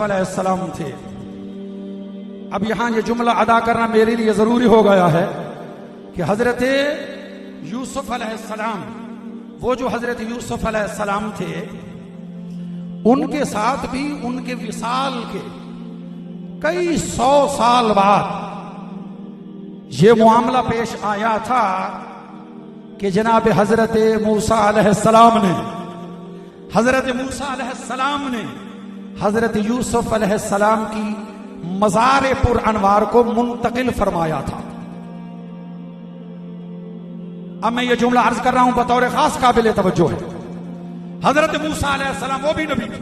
अलैहिस्सलाम थे। अब यहां ये जुमला अदा करना मेरे लिए जरूरी हो गया है कि हजरत यूसुफ अलैहिस्सलाम, वो जो हजरत यूसुफ अलैहिस्सलाम थे, उनके साथ भी उनके विसाल के कई 100 साल बाद ये मामला पेश आया था कि जनाब हजरत मूसा अलैहिस्सलाम ने हजरत यूसुफ अलैहिस्सलाम की मज़ार पुर अनवार को मुंतकिल फरमाया था। अब मैं ये जुमला अर्ज कर रहा हूं बतौर खास काबिल तवज्जो है। हजरत मूसा अलैहिस्सलाम वो भी नबी थे,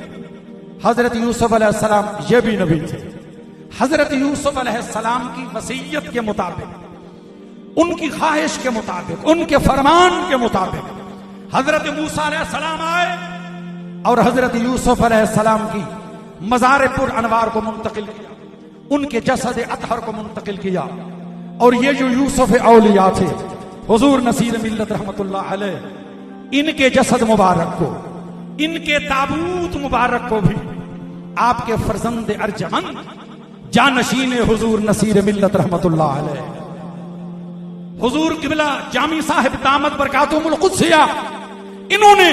हजरत यूसुफ अलैहिस्सलाम ये भी नबी थे। हजरत यूसुफ अलैहिस्सलाम की वसीयत के मुताबिक, उनकी ख्वाहिश के मुताबिक, उनके फरमान के मुताबिक हजरत मूसा अलैहिस्सलाम आए और हजरत यूसुफ अलैहिस्सलाम की मज़ार पुर अनवार को मुंतकिल किया, उनके जसद अतहर को मुंतकिल किया। और ये जो यूसुफ औलिया थे, हुजूर नसीर मिल्लत रहमतुल्लाह अलैह, इनके जसद मुबारक को, इनके ताबूत मुबारक को भी आपके फरजंद अर्जमंद जानशीन हुजूर नसीर मिल्लत रहमतुल्लाह अलैह हुजूर किबला जामी साहिब दामत बरकातुहुल कुद्सिया, इन्होंने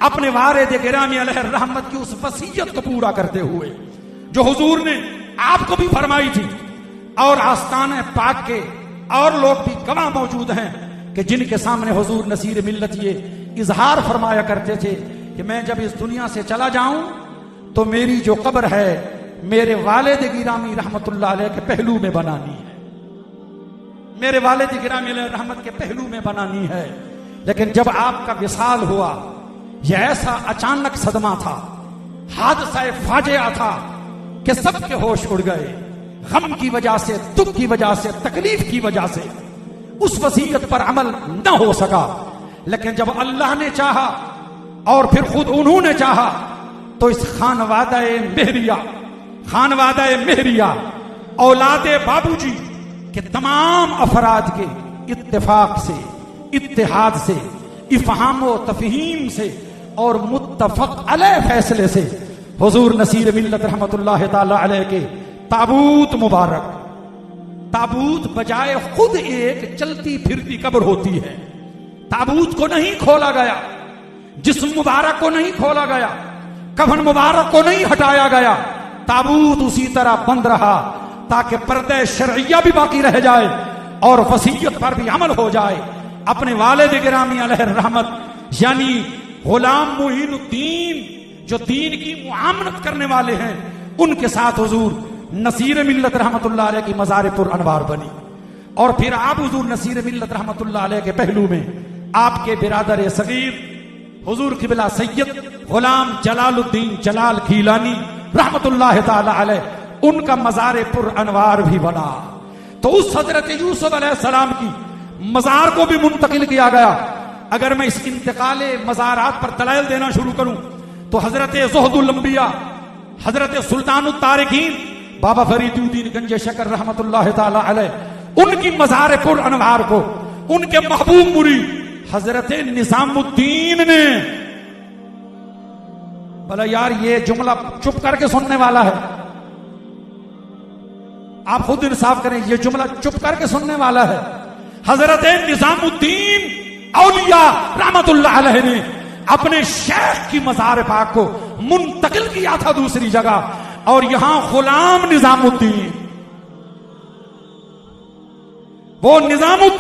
अपने वारिद गिरामी अलैहि रहमत की उस वसीयत को पूरा करते हुए जो हुजूर ने आपको भी फरमाई थी, और आस्ताने पाक के और लोग भी गवाह मौजूद हैं कि जिनके सामने हुजूर नसीर मिल्लत ये इजहार फरमाया करते थे कि मैं जब इस दुनिया से चला जाऊं तो मेरी जो कब्र है मेरे वालिद गिरामी रहमतुल्लाह अलैह के पहलू में बनानी है, मेरे वालिद गिरामी अलैह रहमत के पहलू में बनानी है। लेकिन जब आपका विसाल हुआ, यह ऐसा अचानक सदमा था, हादसा फाजिया था कि सबके होश उड़ गए, गम की वजह से, दुख की वजह से, तकलीफ की वजह से उस वसीयत पर अमल न हो सका। लेकिन जब अल्लाह ने चाहा और फिर खुद उन्होंने चाहा तो इस खानवादा मेहरिया औलादे बाबूजी के तमाम अफराद के इत्तेफाक से, इत्तेहाद से, इफ़हाम व तफ़हीम से और मुत्तफ़क़ अलैह फैसले से हुजूर नसीर मिल्लत रहमतुल्लाह ताला अलैह के ताबूत मुबारक, ताबूत बजाय खुद एक चलती फिरती कब्र होती है, ताबूत को नहीं खोला गया, जिस्म मुबारक को नहीं खोला गया, कफन मुबारक को नहीं हटाया गया, ताबूत उसी तरह बंद रहा ताकि पर्दे शरइया भी बाकी रह जाए और वसीयत पर भी अमल हो जाए। अपने वालिद गिरामी अलैहि रहमत यानी गुलाम मुईनुद्दीन जो दीन की मुआमनत करने वाले हैं, उनके साथ हुजूर नसीर मिल्लत रहमतुल्लाह अलैह की मज़ार पुर अनवार बनी। और फिर आप हुजूर नसीर मिल्लत रहमतुल्लाह अलैह के पहलू में आपके बिरादर सगीर हुजूर किबला सैयद गुलाम जलालुद्दीन जलाल गीलानी रहमतुल्लाह ताला अलैह, उनका मज़ार पुर अनवार भी बना। तो उस हजरत यूसुफ अलैहिस्सलाम की मज़ार को भी मुंतकिल किया गया। अगर मैं इस इंतकाले मज़ारात पर दलाइल देना शुरू करूं तो हजरत ज़ुहदुल अंबिया, हजरत सुल्तानुत तारिकीन बाबा फरीदुद्दीन गंज शकर रहमतुल्लाह ताला अलैह, उनकी मज़ार पुर अनवार को उनके महबूब मुरीद हजरत निजामुद्दीन ने, बोला यार ये जुमला चुप करके सुनने वाला है, आप खुद इंसाफ करें, ये जुमला चुप करके सुनने वाला है। हजरत निजामुद्दीन औलिया रहमतुल्लाह अलैह ने अपने शेख की मज़ार पाक को मुंतकिल किया था दूसरी जगह, और यहां गुलाम निजामुद्दीन, वो निजामुद्दीन